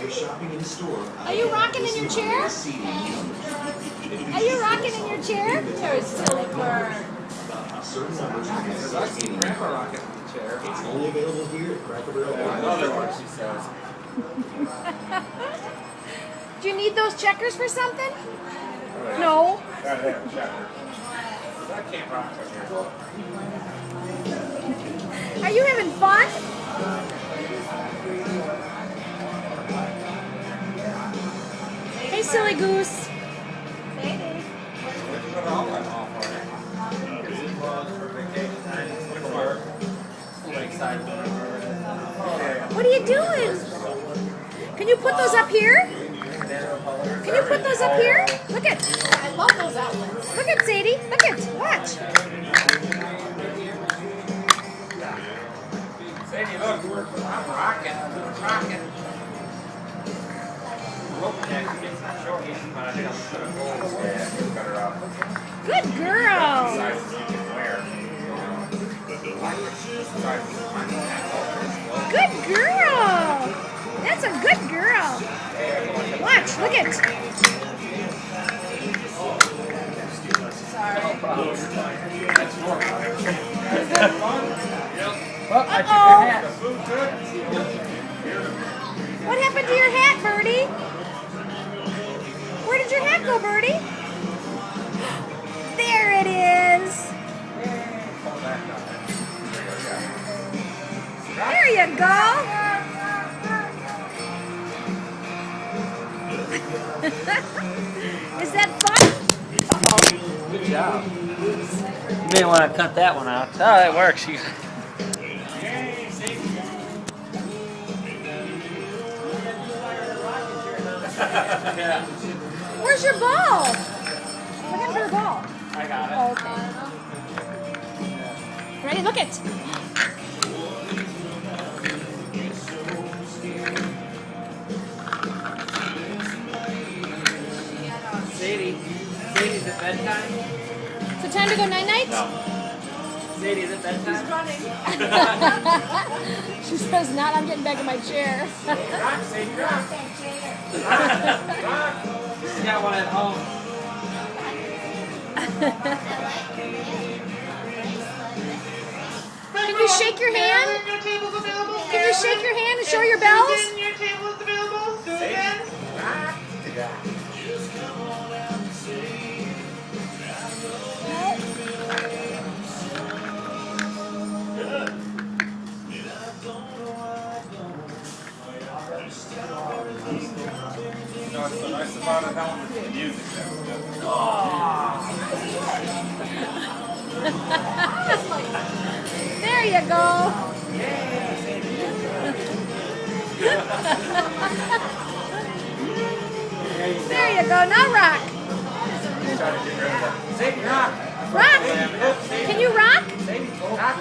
Are you rocking in your chair? Are you rocking in your chair? You're a silly bird. I've seen Grandma rocking in the chair. It's only available here at Cracker Barrel. Another one, she says. Do you need those checkers for something? No. Gotta have a checker. I can't rock with here. Are you having fun? Hey, silly goose. Sadie. Put all that off on it. Because it was for vacation time. Which work? Lakeside. What are you doing? Can you put those up here? Can you put those up here? Look at. I love those outlets. Look at Sadie. Look at. Watch. Sadie, look. I'm rocking. I'm rocking. Rope actually gets that short. But I think I'm just going to go. Yeah, it's better out. Good girl. Sizes you can wear. Good girl. That's a good girl. Watch. Look at. Sorry. That's more. Is that fun? Uh-oh. What happened to your hat, Birdie? Where did your hat go, Birdie? There it is. There you go. Is that fun? Good job. You may want to cut that one out. Oh, it works. You... Where's your ball? What happened to your ball? I got it. Oh, okay. Ready? Look it. Sadie. Sadie, is it bedtime? So time to go night-night? No. Sadie, is it bedtime? She says not. I'm getting back in my chair. Rock, Sadie, rock. She's got one at home. Can you shake your hand? Can you shake your hand and show your bells? Your table is available. Susan. You know what's so nice about it? How much the music that was good. There you go. There you go. Now rock. Sadie, rock. Rock. Can you rock? Sadie, rock.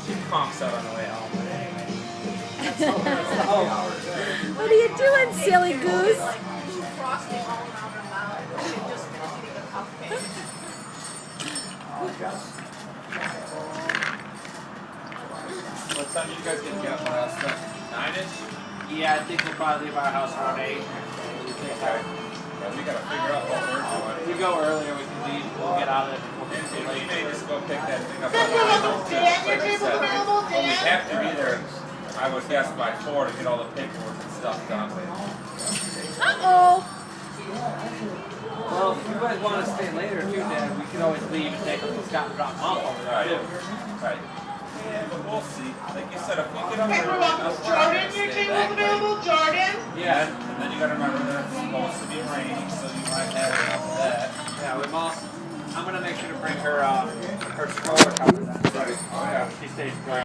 She conks out on the way home. What are you doing, silly goose? Like frosting all around her mouth. She just finished eating a cupcake. What time did you guys get up last night? 9-ish? Yeah, I think we'll probably leave our house around 8. Okay. Yeah, we gotta figure out what we're doing. If we go earlier, we can leave. We'll get out of there before it's too We late. may just go pick that thing up. Dan, your table's available, Well, we Dan. have to be there, I would guess, by 4 to get all the paperwork and stuff done. Uh-oh. Well, if you guys want to stay later too, then we can always leave and take them to Scott and drop them off over there Right. too. Right. Yeah, but we'll see. Like you said, if we get up Okay, there, we're welcome. Jordan, your table's available. Jordan. Yeah, and then you gotta remember that it's supposed to be raining, so you might have enough of that. Yeah, we must. I'm gonna make sure to bring her her stroller cover then. Right. Oh yeah. She stays dry.